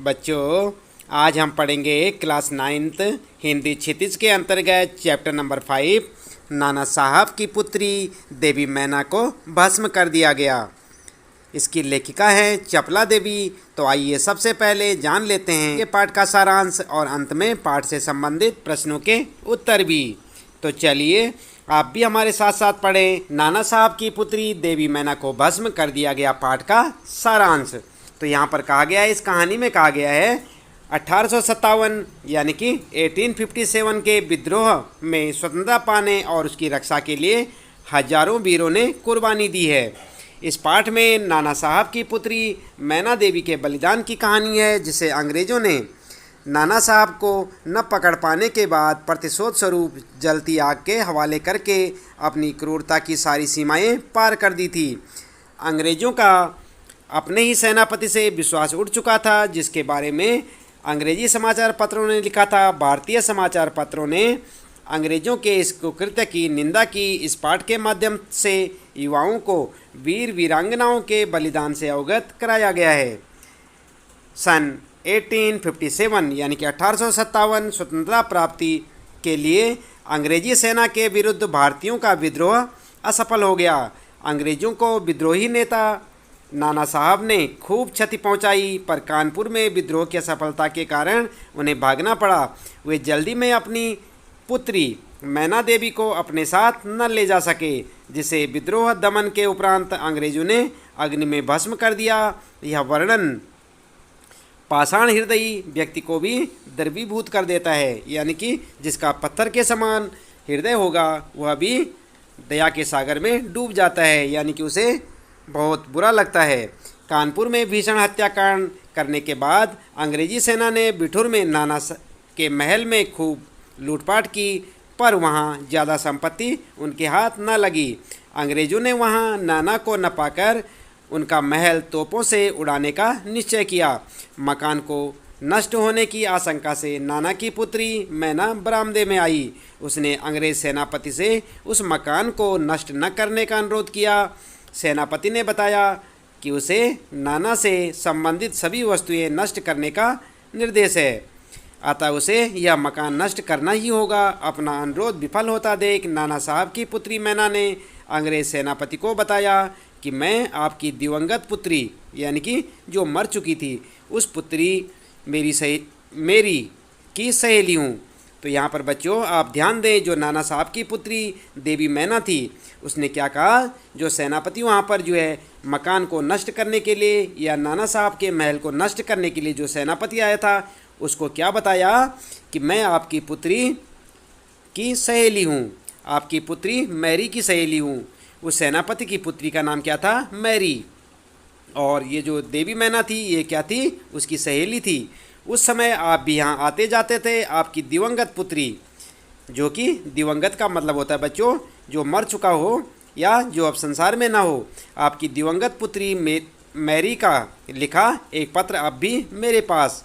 बच्चों, आज हम पढ़ेंगे क्लास 9th हिंदी क्षितिज के अंतर्गत चैप्टर नंबर 5 नाना साहब की पुत्री देवी मैना को भस्म कर दिया गया। इसकी लेखिका है चपला देवी। तो आइए सबसे पहले जान लेते हैं ये पाठ का सारांश और अंत में पाठ से संबंधित प्रश्नों के उत्तर भी। तो चलिए आप भी हमारे साथ साथ पढ़ें। नाना साहब की पुत्री देवी मैना को भस्म कर दिया गया पाठ का सारांश। तो यहाँ पर कहा गया है, इस कहानी में कहा गया है 1857 यानी कि 1857 के विद्रोह में स्वतंत्रता पाने और उसकी रक्षा के लिए हजारों वीरों ने कुर्बानी दी है। इस पाठ में नाना साहब की पुत्री मैना देवी के बलिदान की कहानी है, जिसे अंग्रेज़ों ने नाना साहब को न पकड़ पाने के बाद प्रतिशोध स्वरूप जलती आग के हवाले करके अपनी क्रूरता की सारी सीमाएं पार कर दी थी। अंग्रेज़ों का अपने ही सेनापति से विश्वास उठ चुका था, जिसके बारे में अंग्रेजी समाचार पत्रों ने लिखा था। भारतीय समाचार पत्रों ने अंग्रेज़ों के इस कुकृत्य की निंदा की। इस पाठ के माध्यम से युवाओं को वीर वीरांगनाओं के बलिदान से अवगत कराया गया है। सन 1857 यानी कि 1857 स्वतंत्रता प्राप्ति के लिए अंग्रेजी सेना के विरुद्ध भारतीयों का विद्रोह असफल हो गया। अंग्रेज़ों को विद्रोही नेता नाना साहब ने खूब क्षति पहुंचाई, पर कानपुर में विद्रोह की असफलता के कारण उन्हें भागना पड़ा। वे जल्दी में अपनी पुत्री मैना देवी को अपने साथ न ले जा सके, जिसे विद्रोह दमन के उपरांत अंग्रेजों ने अग्नि में भस्म कर दिया। यह वर्णन पाषाण हृदयी व्यक्ति को भी द्रवीभूत कर देता है, यानी कि जिसका पत्थर के समान हृदय होगा वह भी दया के सागर में डूब जाता है, यानी कि उसे बहुत बुरा लगता है। कानपुर में भीषण हत्याकांड करने के बाद अंग्रेजी सेना ने बिठूर में नाना के महल में खूब लूटपाट की, पर वहाँ ज़्यादा संपत्ति उनके हाथ न लगी। अंग्रेज़ों ने वहाँ नाना को न पाकर उनका महल तोपों से उड़ाने का निश्चय किया। मकान को नष्ट होने की आशंका से नाना की पुत्री मैना बरामदे में आई। उसने अंग्रेज़ सेनापति से उस मकान को नष्ट न करने का अनुरोध किया। सेनापति ने बताया कि उसे नाना से संबंधित सभी वस्तुएं नष्ट करने का निर्देश है, अतः उसे यह मकान नष्ट करना ही होगा। अपना अनुरोध विफल होता देख नाना साहब की पुत्री मैना ने अंग्रेज सेनापति को बताया कि मैं आपकी दिवंगत पुत्री यानी कि जो मर चुकी थी उस पुत्री मेरी की सहेली हूँ। तो यहाँ पर बच्चों आप ध्यान दें, जो नाना साहब की पुत्री देवी मैना थी उसने क्या कहा, जो सेनापति वहाँ पर जो है मकान को नष्ट करने के लिए या नाना साहब के महल को नष्ट करने के लिए जो सेनापति आया था उसको क्या बताया कि मैं आपकी पुत्री की सहेली हूँ, आपकी पुत्री मैरी की सहेली हूँ। उस सेनापति की पुत्री का नाम क्या था, मैरी। और ये जो देवी मैना थी ये क्या थी, उसकी सहेली थी। उस समय आप भी यहाँ आते जाते थे। आपकी दिवंगत पुत्री, जो कि दिवंगत का मतलब होता है बच्चों जो मर चुका हो या जो अब संसार में ना हो, आपकी दिवंगत पुत्री मैरी का लिखा एक पत्र अब भी मेरे पास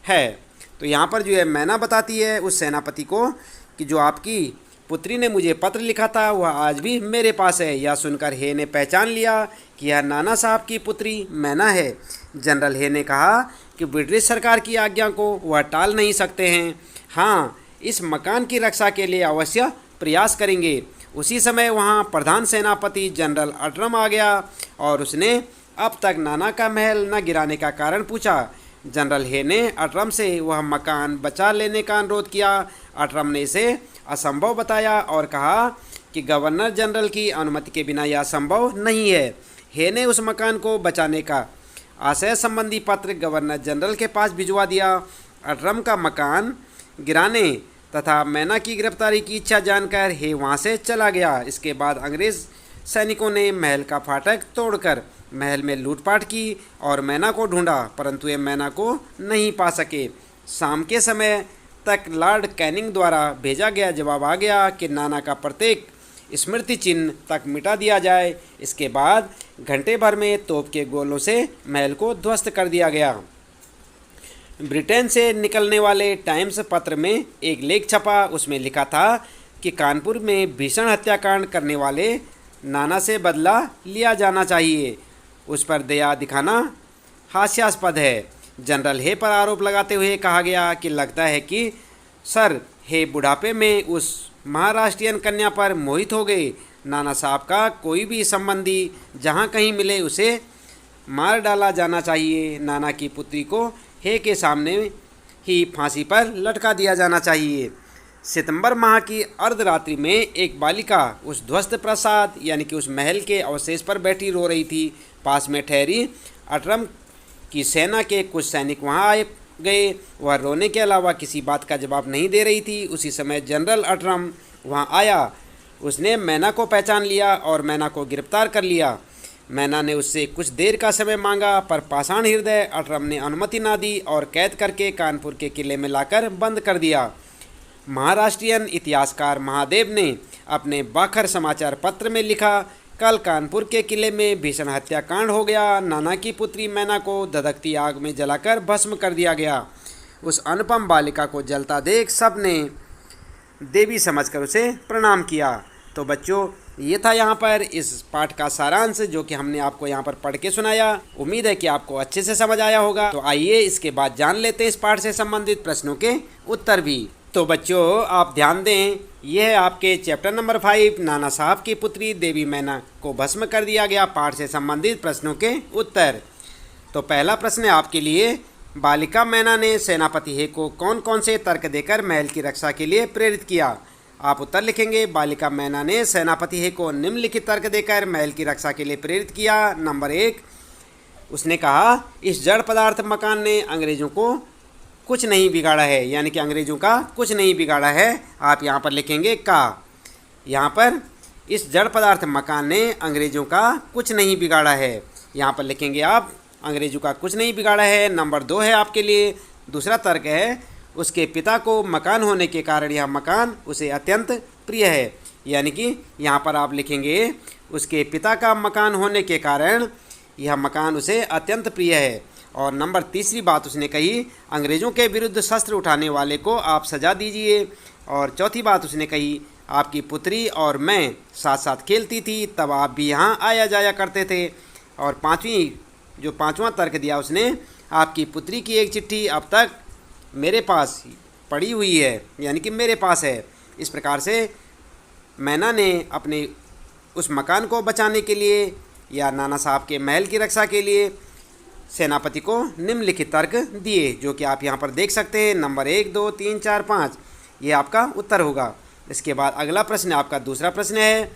है। तो यहाँ पर जो है मैना बताती है उस सेनापति को कि जो आपकी पुत्री ने मुझे पत्र लिखा था वह आज भी मेरे पास है। यह सुनकर हे ने पहचान लिया कि यह नाना साहब की पुत्री मैना है। जनरल हे ने कहा कि ब्रिटिश सरकार की आज्ञा को वह टाल नहीं सकते हैं। हाँ, इस मकान की रक्षा के लिए अवश्य प्रयास करेंगे। उसी समय वहाँ प्रधान सेनापति जनरल अटरम आ गया और उसने अब तक नाना का महल न गिराने का कारण पूछा। जनरल हे ने अटरम से वह मकान बचा लेने का अनुरोध किया। अटरम ने इसे असंभव बताया और कहा कि गवर्नर जनरल की अनुमति के बिना यह संभव नहीं है। हे ने उस मकान को बचाने का आशय संबंधी पत्र गवर्नर जनरल के पास भिजवा दिया। अटरम का मकान गिराने तथा मैना की गिरफ्तारी की इच्छा जानकर हे वहाँ से चला गया। इसके बाद अंग्रेज़ सैनिकों ने महल का फाटक तोड़कर महल में लूटपाट की और मैना को ढूंढा, परंतु ये मैना को नहीं पा सके। शाम के समय तक लॉर्ड कैनिंग द्वारा भेजा गया जवाब आ गया कि नाना का प्रत्येक स्मृति चिन्ह तक मिटा दिया जाए। इसके बाद घंटे भर में तोप के गोलों से महल को ध्वस्त कर दिया गया। ब्रिटेन से निकलने वाले टाइम्स पत्र में एक लेख छपा। उसमें लिखा था कि कानपुर में भीषण हत्याकांड करने वाले नाना से बदला लिया जाना चाहिए। उस पर दया दिखाना हास्यास्पद है। जनरल हे पर आरोप लगाते हुए कहा गया कि लगता है कि सर हे बुढ़ापे में उस महाराष्ट्रीयन कन्या पर मोहित हो गए। नाना साहब का कोई भी संबंधी जहाँ कहीं मिले उसे मार डाला जाना चाहिए। नाना की पुत्री को हे के सामने ही फांसी पर लटका दिया जाना चाहिए। सितंबर माह की अर्धरात्रि में एक बालिका उस ध्वस्त प्रासाद यानी कि उस महल के अवशेष पर बैठी रो रही थी। पास में ठहरी अटरम की सेना के कुछ सैनिक वहां आए गए। वह रोने के अलावा किसी बात का जवाब नहीं दे रही थी। उसी समय जनरल अटरम वहां आया। उसने मैना को पहचान लिया और मैना को गिरफ्तार कर लिया। मैना ने उससे कुछ देर का समय मांगा, पर पाषाण हृदय अटरम ने अनुमति ना दी और कैद करके कानपुर के किले में लाकर बंद कर दिया। महाराष्ट्रीयन इतिहासकार महादेव ने अपने बाखर समाचार पत्र में लिखा, कल कानपुर के किले में भीषण हत्याकांड हो गया। नाना की पुत्री मैना को धधकती आग में जलाकर भस्म कर दिया गया। उस अनुपम बालिका को जलता देख सब ने देवी समझकर उसे प्रणाम किया। तो बच्चों, ये था यहाँ पर इस पाठ का सारांश जो कि हमने आपको यहाँ पर पढ़ के सुनाया। उम्मीद है कि आपको अच्छे से समझ आया होगा। तो आइए इसके बाद जान लेते हैं इस पाठ से संबंधित प्रश्नों के उत्तर भी। तो बच्चों, आप ध्यान दें, यह है आपके चैप्टर नंबर 5 नाना साहब की पुत्री देवी मैना को भस्म कर दिया गया पाठ से संबंधित प्रश्नों के उत्तर। तो पहला प्रश्न है आपके लिए, बालिका मैना ने सेनापति हे को कौन कौन से तर्क देकर महल की रक्षा के लिए प्रेरित किया। आप उत्तर लिखेंगे, बालिका मैना ने सेनापति हे को निम्नलिखित तर्क देकर महल की रक्षा के लिए प्रेरित किया। नंबर 1, उसने कहा इस जड़ पदार्थ मकान ने अंग्रेजों को कुछ नहीं बिगाड़ा है, यानी कि अंग्रेजों का कुछ नहीं बिगाड़ा है। आप यहाँ पर लिखेंगे का। यहाँ पर इस जड़ पदार्थ मकान ने अंग्रेजों का कुछ नहीं बिगाड़ा है, यहाँ पर लिखेंगे आप अंग्रेजों का कुछ नहीं बिगाड़ा है। नंबर 2 है आपके लिए, दूसरा तर्क है, उसके पिता को मकान होने के कारण यह मकान उसे अत्यंत प्रिय है, यानी कि यहाँ पर आप लिखेंगे उसके पिता का मकान होने के कारण यह मकान उसे अत्यंत प्रिय है। और नंबर 3 बात उसने कही, अंग्रेज़ों के विरुद्ध शस्त्र उठाने वाले को आप सजा दीजिए। और चौथी बात उसने कही, आपकी पुत्री और मैं साथ साथ खेलती थी, तब आप भी यहाँ आया जाया करते थे। और पांचवा तर्क दिया उसने, आपकी पुत्री की एक चिट्ठी अब तक मेरे पास पड़ी हुई है, यानी कि मेरे पास है। इस प्रकार से मैना ने अपने उस मकान को बचाने के लिए या नाना साहब के महल की रक्षा के लिए सेनापति को निम्नलिखित तर्क दिए, जो कि आप यहाँ पर देख सकते हैं। नंबर 1, 2, 3, 4, 5 ये आपका उत्तर होगा। इसके बाद अगला प्रश्न आपका दूसरा प्रश्न है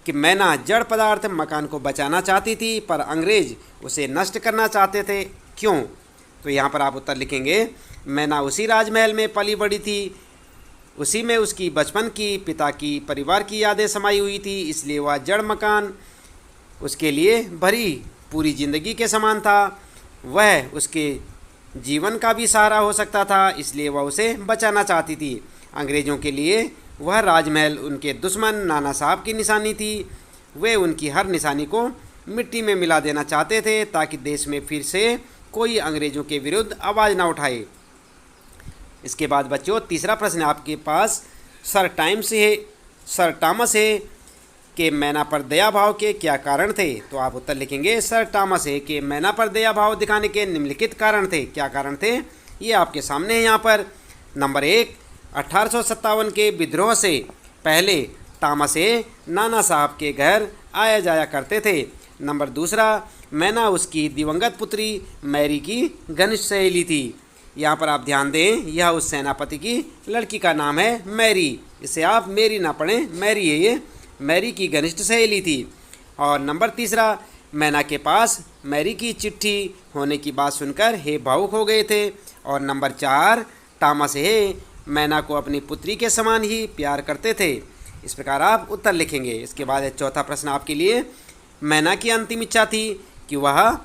कि मैना जड़ पदार्थ मकान को बचाना चाहती थी पर अंग्रेज उसे नष्ट करना चाहते थे, क्यों। तो यहाँ पर आप उत्तर लिखेंगे, मैना उसी राजमहल में पली बड़ी थी, उसी में उसकी बचपन की, पिता की, परिवार की यादें समाई हुई थी, इसलिए वह जड़ मकान उसके लिए भरी पूरी ज़िंदगी के समान था। वह उसके जीवन का भी सहारा हो सकता था, इसलिए वह उसे बचाना चाहती थी। अंग्रेज़ों के लिए वह राजमहल उनके दुश्मन नाना साहब की निशानी थी। वे उनकी हर निशानी को मिट्टी में मिला देना चाहते थे ताकि देश में फिर से कोई अंग्रेज़ों के विरुद्ध आवाज़ ना उठाए। इसके बाद बच्चों तीसरा प्रश्न आपके पास, सर टॉमस हे के मैना पर दया भाव के क्या कारण थे। तो आप उत्तर लिखेंगे, सर टॉमस हे के मैना पर दया भाव दिखाने के निम्नलिखित कारण थे। क्या कारण थे ये आपके सामने है यहाँ पर। नंबर 1, 1857 के विद्रोह से पहले टॉमस हे नाना साहब के घर आया जाया करते थे। नंबर 2, मैना उसकी दिवंगत पुत्री मैरी की घनिष्ठ सहेली थी। यहाँ पर आप ध्यान दें, यह उस सेनापति की लड़की का नाम है मैरी, इसे आप मेरी ना पढ़ें, मैरी है, ये मैरी की घनिष्ठ सहेली थी। और नंबर 3, मैना के पास मैरी की चिट्ठी होने की बात सुनकर हे भावुक हो गए थे। और नंबर 4, टॉमस हे मैना को अपनी पुत्री के समान ही प्यार करते थे। इस प्रकार आप उत्तर लिखेंगे। इसके बाद चौथा प्रश्न आपके लिए, मैना की अंतिम इच्छा थी कि वह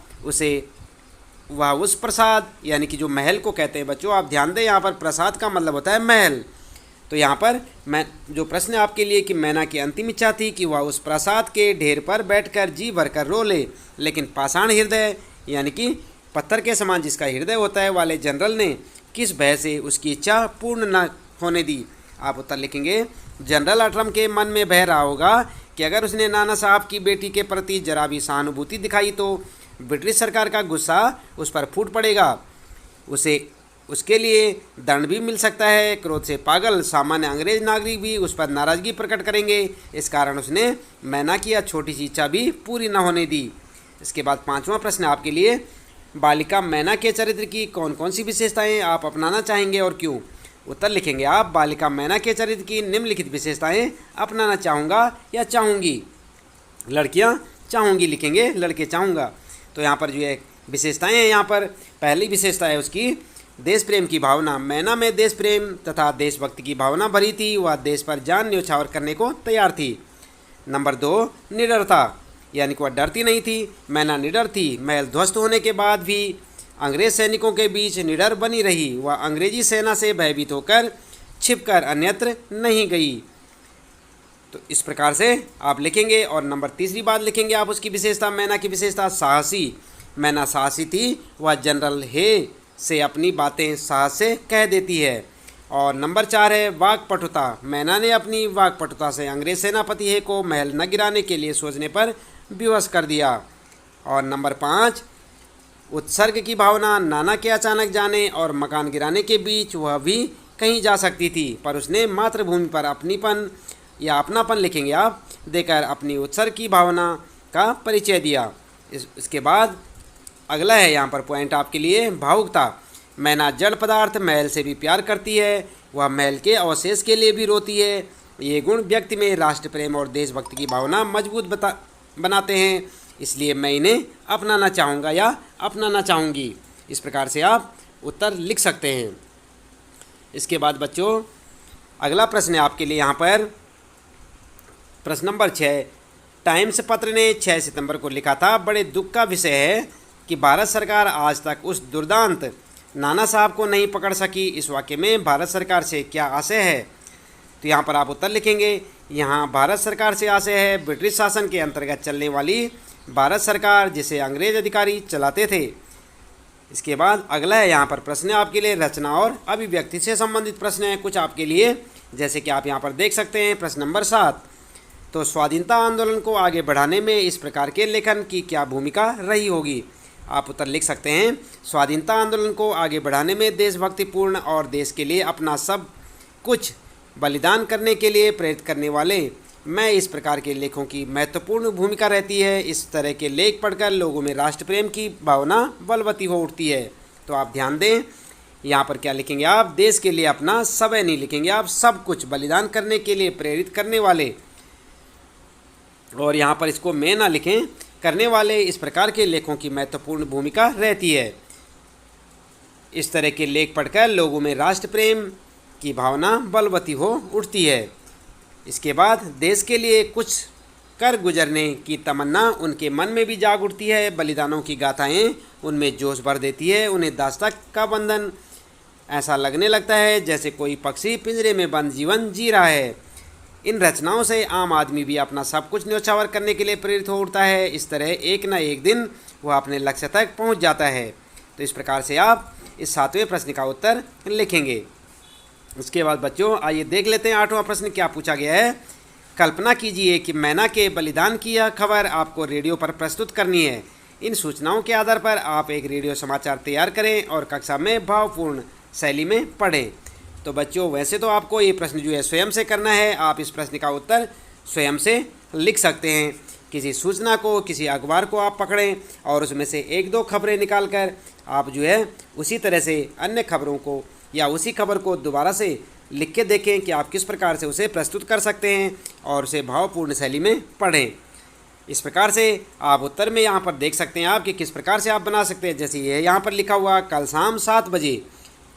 उस प्रसाद, यानी कि जो महल को कहते हैं बच्चों, आप ध्यान दें, यहाँ पर प्रसाद का मतलब होता है महल। तो यहाँ पर जो प्रश्न आपके लिए कि मैना की अंतिम इच्छा थी कि वह उस प्रसाद के ढेर पर बैठकर जी भरकर रो ले, लेकिन पाषाण हृदय यानी कि पत्थर के समान जिसका हृदय होता है वाले जनरल ने किस भय से उसकी इच्छा पूर्ण न होने दी। आप उत्तर लिखेंगे, जनरल अटरम के मन में भय रहा होगा कि अगर उसने नाना साहब की बेटी के प्रति जरा भी सहानुभूति दिखाई तो ब्रिटिश सरकार का गुस्सा उस पर फूट पड़ेगा। उसे उसके लिए दंड भी मिल सकता है। क्रोध से पागल सामान्य अंग्रेज नागरिक भी उस पर नाराज़गी प्रकट करेंगे। इस कारण उसने मैना की यह छोटी सी इच्छा भी पूरी न होने दी। इसके बाद 5वां प्रश्न आपके लिए, बालिका मैना के चरित्र की कौन कौन सी विशेषताएं आप अपनाना चाहेंगे और क्यों? उत्तर लिखेंगे आप, बालिका मैना के चरित्र की निम्नलिखित विशेषताएं अपनाना चाहूँगा या चाहूँगी। लड़कियाँ चाहूँगी लिखेंगे, लड़के चाहूँगा। तो यहाँ पर जो है विशेषताएं हैं, यहाँ पर पहली विशेषता है उसकी देश प्रेम की भावना। मैना में देश प्रेम तथा देशभक्ति की भावना भरी थी। वह देश पर जान न्यौछावर करने को तैयार थी। नंबर 2, निडरता, यानी कि वह डरती नहीं थी। मैना निडर थी। महल ध्वस्त होने के बाद भी अंग्रेज सैनिकों के बीच निडर बनी रही। वह अंग्रेजी सेना से भयभीत होकर छिपकर अन्यत्र नहीं गई। तो इस प्रकार से आप लिखेंगे। और नंबर 3 बात लिखेंगे आप उसकी विशेषता, मैना की विशेषता साहसी। मैना साहसी थी। वह जनरल हे से अपनी बातें साहस से कह देती है। और नंबर 4 है वाक्पटुता। मैना ने अपनी वाक्पटुता से अंग्रेज सेनापति हे को महल न गिराने के लिए सोचने पर विवश कर दिया। और नंबर 5 उत्सर्ग की भावना। नाना के अचानक जाने और मकान गिराने के बीच वह भी कहीं जा सकती थी, पर उसने मातृभूमि पर अपनीपन या अपनापन लिखेंगे आप देकर अपनी उत्सर्ग की भावना का परिचय दिया। इसके बाद अगला है यहाँ पर पॉइंट आपके लिए, भावुकता। मैना जड़ पदार्थ महल से भी प्यार करती है। वह महल के अवशेष के लिए भी रोती है। ये गुण व्यक्ति में राष्ट्र प्रेम और देशभक्ति की भावना मजबूत बनाते हैं। इसलिए मैं इन्हें अपनाना चाहूँगा या अपनाना चाहूँगी। इस प्रकार से आप उत्तर लिख सकते हैं। इसके बाद बच्चों अगला प्रश्न है आपके लिए यहाँ पर प्रश्न नंबर 6। टाइम्स पत्र ने 6 सितंबर को लिखा था, बड़े दुख का विषय है कि भारत सरकार आज तक उस दुर्दांत नाना साहब को नहीं पकड़ सकी। इस वाक्य में भारत सरकार से क्या आशय है? तो यहाँ पर आप उत्तर लिखेंगे। यहाँ भारत सरकार से आशय है ब्रिटिश शासन के अंतर्गत चलने वाली भारत सरकार, जिसे अंग्रेज अधिकारी चलाते थे। इसके बाद अगला है यहाँ पर प्रश्न आपके लिए रचना और अभिव्यक्ति से संबंधित प्रश्न है कुछ आपके लिए, जैसे कि आप यहाँ पर देख सकते हैं। प्रश्न नंबर 7, तो स्वाधीनता आंदोलन को आगे बढ़ाने में इस प्रकार के लेखन की क्या भूमिका रही होगी? आप उत्तर लिख सकते हैं। स्वाधीनता आंदोलन को आगे बढ़ाने में देशभक्तिपूर्ण और देश के लिए अपना सब कुछ बलिदान करने के लिए प्रेरित करने वाले मैं इस प्रकार के लेखों की महत्वपूर्ण भूमिका रहती है। इस तरह के लेख पढ़कर लोगों में राष्ट्र प्रेम की भावना बलवती हो उठती है। तो आप ध्यान दें, यहाँ पर क्या लिखेंगे आप, देश के लिए अपना सब नहीं लिखेंगे आप, सब कुछ बलिदान करने के लिए प्रेरित करने वाले, और यहाँ पर इसको मैं ना लिखें, करने वाले इस प्रकार के लेखों की महत्वपूर्ण भूमिका रहती है। इस तरह के लेख पढ़कर लोगों में राष्ट्र प्रेम की भावना बलवती हो उठती है। इसके बाद देश के लिए कुछ कर गुजरने की तमन्ना उनके मन में भी जाग उठती है। बलिदानों की गाथाएं उनमें जोश भर देती है। उन्हें दास्तां का बंधन ऐसा लगने लगता है जैसे कोई पक्षी पिंजरे में बंद जीवन जी रहा है। इन रचनाओं से आम आदमी भी अपना सब कुछ न्यौछावर करने के लिए प्रेरित हो उठता है। इस तरह एक न एक दिन वह अपने लक्ष्य तक पहुंच जाता है। तो इस प्रकार से आप इस 7वें प्रश्न का उत्तर लिखेंगे। उसके बाद बच्चों आइए देख लेते हैं 8वां प्रश्न क्या पूछा गया है। कल्पना कीजिए कि मैना के बलिदान की यह खबर आपको रेडियो पर प्रस्तुत करनी है। इन सूचनाओं के आधार पर आप एक रेडियो समाचार तैयार करें और कक्षा में भावपूर्ण शैली में पढ़ें। तो बच्चों वैसे तो आपको ये प्रश्न जो है स्वयं से करना है। आप इस प्रश्न का उत्तर स्वयं से लिख सकते हैं। किसी सूचना को, किसी अखबार को आप पकड़ें और उसमें से 1-2 खबरें निकाल कर आप जो है उसी तरह से अन्य खबरों को या उसी खबर को दोबारा से लिख के देखें कि आप किस प्रकार से उसे प्रस्तुत कर सकते हैं और उसे भावपूर्ण शैली में पढ़ें। इस प्रकार से आप उत्तर में यहाँ पर देख सकते हैं आप कि किस प्रकार से आप बना सकते हैं। जैसे ये यहाँ पर लिखा हुआ, कल शाम 7 बजे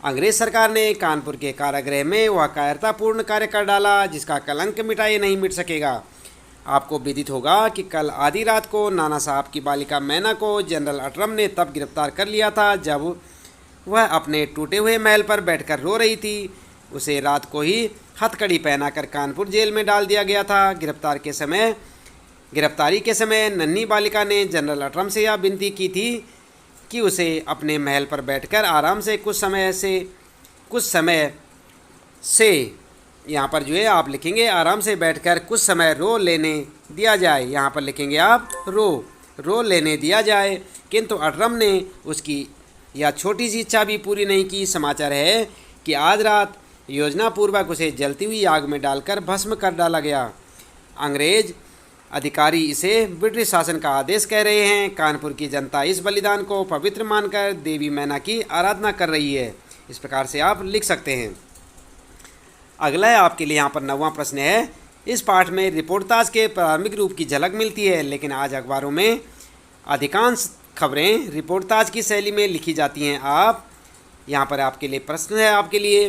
अंग्रेज सरकार ने कानपुर के कारागृह में वह कायरतापूर्ण कार्य कर डाला जिसका कलंक मिटाए नहीं मिट सकेगा। आपको विदित होगा कि कल आधी रात को नाना साहब की बालिका मैना को जनरल अटरम ने तब गिरफ्तार कर लिया था जब वह अपने टूटे हुए महल पर बैठकर रो रही थी। उसे रात को ही हथकड़ी पहनाकर कानपुर जेल में डाल दिया गया था। गिरफ्तारी के समय नन्ही बालिका ने जनरल अटरम से यह विनती की थी कि उसे अपने महल पर बैठकर आराम से कुछ समय से यहाँ पर जो है आप लिखेंगे आराम से बैठकर कुछ समय रो लेने दिया जाए। यहाँ पर लिखेंगे आप रो लेने दिया जाए। किंतु अटरम ने उसकी यह छोटी सी इच्छा भी पूरी नहीं की। समाचार है कि आज रात योजनापूर्वक उसे जलती हुई आग में डालकर भस्म कर डाला गया। अंग्रेज अधिकारी इसे ब्रिटिश शासन का आदेश कह रहे हैं। कानपुर की जनता इस बलिदान को पवित्र मानकर देवी मैना की आराधना कर रही है। इस प्रकार से आप लिख सकते हैं। अगला है आपके लिए यहाँ पर 9वां प्रश्न है। इस पाठ में रिपोर्टाज के प्रारंभिक रूप की झलक मिलती है, लेकिन आज अखबारों में अधिकांश खबरें रिपोर्टाज की शैली में लिखी जाती हैं। आप यहाँ पर आपके लिए प्रश्न है आपके लिए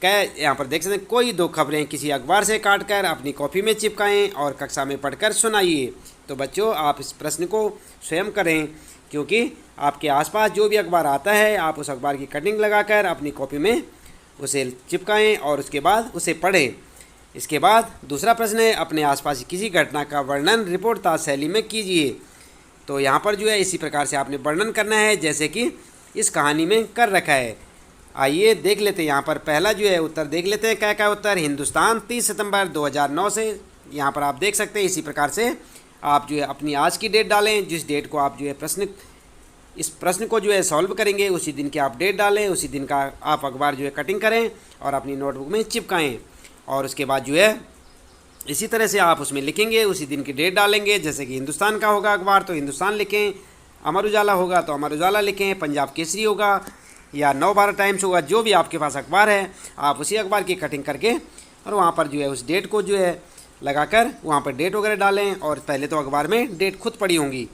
क्या, यहाँ पर देख सकते हैं, कोई 2 खबरें किसी अखबार से काटकर अपनी कॉपी में चिपकाएं और कक्षा में पढ़कर सुनाइए। तो बच्चों आप इस प्रश्न को स्वयं करें, क्योंकि आपके आसपास जो भी अखबार आता है आप उस अखबार की कटिंग लगाकर अपनी कॉपी में उसे चिपकाएं और उसके बाद उसे पढ़ें। इसके बाद दूसरा प्रश्न है, अपने आसपास किसी घटना का वर्णन रिपोर्टाज शैली में कीजिए। तो यहाँ पर जो है इसी प्रकार से आपने वर्णन करना है जैसे कि इस कहानी में कर रखा है। आइए देख लेते हैं। यहाँ पर पहला जो है उत्तर देख लेते हैं। क्या उत्तर? हिंदुस्तान 30 सितंबर 2009 से। यहाँ पर आप देख सकते हैं इसी प्रकार से आप जो है अपनी आज की डेट डालें। जिस डेट को आप जो है इस प्रश्न को जो है सॉल्व करेंगे उसी दिन की आप डेट डालें, उसी दिन का आप अखबार जो है कटिंग करें और अपनी नोटबुक में चिपकाएं। और उसके बाद जो है इसी तरह से आप उसमें लिखेंगे, उसी दिन की डेट डालेंगे। जैसे कि हिंदुस्तान का होगा अखबार तो हिंदुस्तान लिखें, अमर उजाला होगा तो अमर उजाला लिखें, पंजाब केसरी होगा या नव भारत टाइम्स होगा, जो भी आपके पास अखबार है आप उसी अखबार की कटिंग करके और वहाँ पर जो है उस डेट को जो है लगाकर वहाँ पर डेट वगैरह डालें। और पहले तो अखबार में डेट खुद पड़ी होंगी।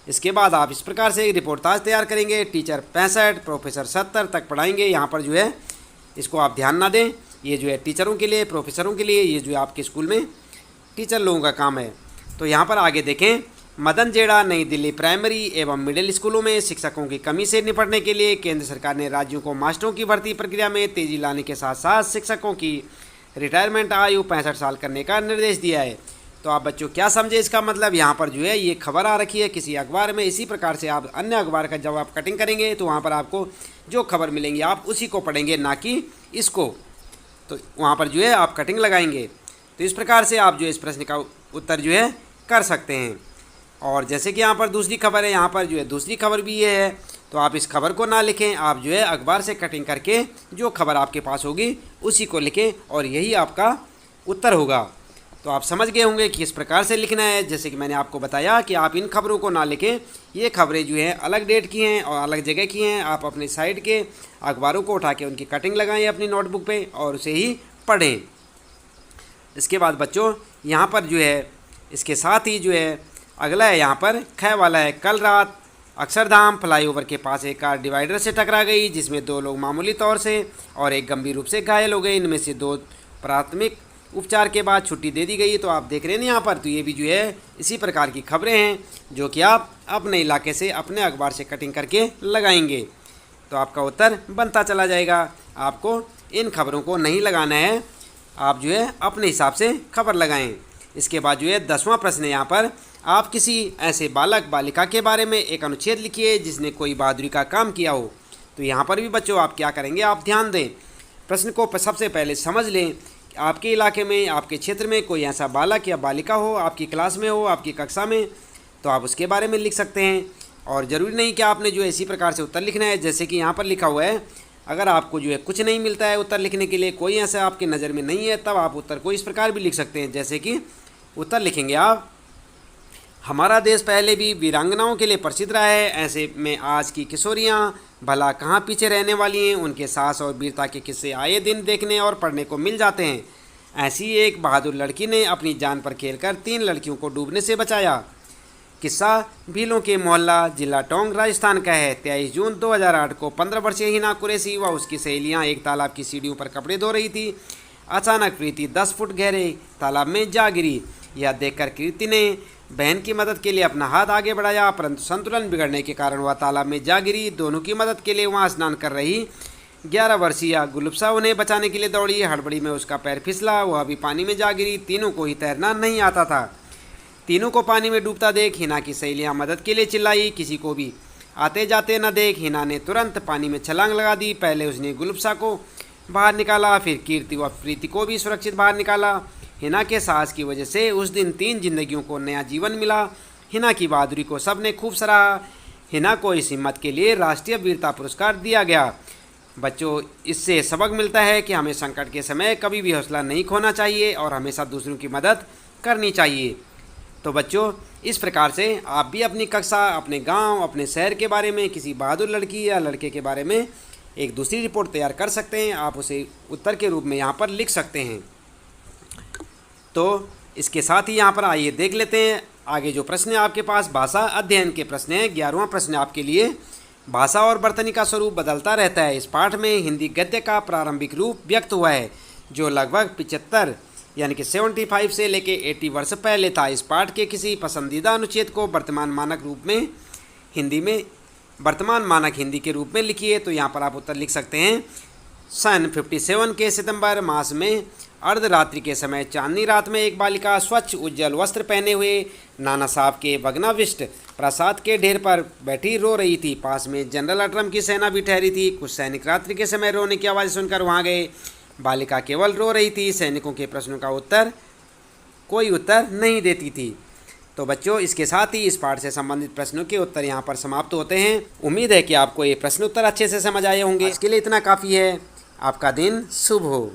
इसके बाद आप इस प्रकार से रिपोर्टाज तैयार करेंगे। टीचर 65 प्रोफेसर 70 तक पढ़ाएंगे। यहाँ पर जो है इसको आप ध्यान ना दें, ये जो है टीचरों के लिए, प्रोफेसरों के लिए, ये जो है आपके स्कूल में टीचर लोगों का काम है। तो यहाँ पर आगे देखें, मदन जेड़ा नई दिल्ली प्राइमरी एवं मिडिल स्कूलों में शिक्षकों की कमी से निपटने के लिए केंद्र सरकार ने राज्यों को मास्टरों की भर्ती प्रक्रिया में तेजी लाने के साथ साथ शिक्षकों की रिटायरमेंट आयु 65 साल करने का निर्देश दिया है। तो आप बच्चों क्या समझे इसका मतलब? यहाँ पर जो है ये खबर आ रखी है किसी अखबार में। इसी प्रकार से आप अन्य अखबार का जब आप कटिंग करेंगे तो वहाँ पर आपको जो खबर मिलेंगी आप उसी को पढ़ेंगे, ना कि इसको। तो वहाँ पर जो है आप कटिंग लगाएंगे। तो इस प्रकार से आप जो इस प्रश्न का उत्तर जो है कर सकते हैं। और जैसे कि यहाँ पर दूसरी खबर है, यहाँ पर जो है दूसरी खबर भी ये है, तो आप इस खबर को ना लिखें, आप जो है अखबार से कटिंग करके जो खबर आपके पास होगी उसी को लिखें और यही आपका उत्तर होगा। तो आप समझ गए होंगे कि इस प्रकार से लिखना है। जैसे कि मैंने आपको बताया कि आप इन खबरों को ना लिखें, ये खबरें जो हैं अलग डेट की हैं और अलग जगह की हैं। आप अपने साइड के अखबारों को उठा के उनकी कटिंग लगाएं अपनी नोटबुक पे और उसे ही पढ़ें। इसके बाद बच्चों यहाँ पर जो है इसके साथ ही जो है अगला है, यहाँ पर ख वाला है। कल रात अक्षरधाम फ्लाईओवर के पास एक कार डिवाइडर से टकरा गई, जिसमें 2 लोग मामूली तौर से और एक गंभीर रूप से घायल हो गए। इनमें से 2 प्राथमिक उपचार के बाद छुट्टी दे दी गई। तो आप देख रहे हैं यहाँ पर, तो ये भी जो है इसी प्रकार की खबरें हैं जो कि आप अपने इलाके से अपने अखबार से कटिंग करके लगाएंगे। तो आपका उत्तर बनता चला जाएगा। आपको इन खबरों को नहीं लगाना है, आप जो है अपने हिसाब से खबर लगाएं। इसके बाद जो है 10वां प्रश्न है, यहाँ पर आप किसी ऐसे बालक बालिका के बारे में एक अनुच्छेद लिखिए जिसने कोई बहादुरी का काम किया हो। तो यहाँ पर भी बच्चों आप क्या करेंगे, आप ध्यान दें, प्रश्न को सबसे पहले समझ लें कि आपके इलाके में, आपके क्षेत्र में कोई ऐसा बालक या बालिका हो, आपकी क्लास में हो, आपकी कक्षा में, तो आप उसके बारे में लिख सकते हैं। और ज़रूरी नहीं कि आपने जो है इसी प्रकार से उत्तर लिखना है। जैसे कि यहाँ पर लिखा हुआ है, अगर आपको जो है कुछ नहीं मिलता है उत्तर लिखने के लिए, कोई ऐसा आपकी नज़र में नहीं है, तब आप उत्तर को इस प्रकार भी लिख सकते हैं। जैसे कि उत्तर लिखेंगे आप, हमारा देश पहले भी वीरांगनाओं के लिए प्रसिद्ध रहा है, ऐसे में आज की किशोरियाँ भला कहाँ पीछे रहने वाली हैं। उनके साहस और वीरता के किस्से आए दिन देखने और पढ़ने को मिल जाते हैं। ऐसी एक बहादुर लड़की ने अपनी जान पर खेलकर 3 लड़कियों को डूबने से बचाया। किस्सा भीलों के मोहल्ला, जिला टोंक, राजस्थान का है। 23 जून 2008 को 15 वर्षीय हिना कुरैशी व उसकी सहेलियाँ एक तालाब की सीढ़ियों पर कपड़े धो रही थी। अचानक प्रीति 10 फुट गहरे तालाब में जा गिरी। यह देखकर कीर्ति ने बहन की मदद के लिए अपना हाथ आगे बढ़ाया, परंतु संतुलन बिगड़ने के कारण वह तालाब में जा गिरी। दोनों की मदद के लिए वहां स्नान कर रही 11 वर्षीय गुलफ्सा उन्हें बचाने के लिए दौड़ी। हड़बड़ी में उसका पैर फिसला, वह भी पानी में जा गिरी। तीनों को ही तैरना नहीं आता था। तीनों को पानी में डूबता देख हिना की सहेलियां मदद के लिए चिल्लाई। किसी को भी आते जाते न देख हिना ने तुरंत पानी में छलांग लगा दी। पहले उसने गुलफ्सा को बाहर निकाला, फिर कीर्ति व प्रीति को भी सुरक्षित बाहर निकाला। हिना के साहस की वजह से उस दिन 3 जिंदगियों को नया जीवन मिला। हिना की बहादुरी को सबने खूब सराहा। हिना को इस हिम्मत के लिए राष्ट्रीय वीरता पुरस्कार दिया गया। बच्चों, इससे सबक मिलता है कि हमें संकट के समय कभी भी हौसला नहीं खोना चाहिए और हमेशा दूसरों की मदद करनी चाहिए। तो बच्चों, इस प्रकार से आप भी अपनी कक्षा, अपने गांव, अपने शहर के बारे में, किसी बहादुर लड़की या लड़के के बारे में एक दूसरी रिपोर्ट तैयार कर सकते हैं। आप उसे उत्तर के रूप में यहाँ पर लिख सकते हैं। तो इसके साथ ही यहाँ पर आइए देख लेते हैं आगे जो प्रश्न है आपके पास। भाषा अध्ययन के प्रश्न है। 11वां प्रश्न आपके लिए, भाषा और वर्तनी का स्वरूप बदलता रहता है। इस पाठ में हिंदी गद्य का प्रारंभिक रूप व्यक्त हुआ है जो लगभग 75 यानी कि 75 से लेके 80 वर्ष पहले था। इस पाठ के किसी पसंदीदा अनुच्छेद को वर्तमान मानक हिंदी के रूप में लिखिए। तो यहाँ पर आप उत्तर लिख सकते हैं। सन 57 के सितंबर मास में अर्धरात्रि के समय चांदनी रात में एक बालिका स्वच्छ उज्जवल वस्त्र पहने हुए नाना साहब के भग्नाविष्ट प्रासाद के ढेर पर बैठी रो रही थी। पास में जनरल अटरम की सेना भी ठहरी थी। कुछ सैनिक रात्रि के समय रोने की आवाज़ सुनकर वहां गए। बालिका केवल रो रही थी, सैनिकों के प्रश्नों का कोई उत्तर नहीं देती थी। तो बच्चों, इसके साथ ही इस पाठ से संबंधित प्रश्नों के उत्तर यहाँ पर समाप्त होते हैं। उम्मीद है कि आपको ये प्रश्न उत्तर अच्छे से समझ आए होंगे। इसके लिए इतना काफ़ी है। आपका दिन शुभ हो।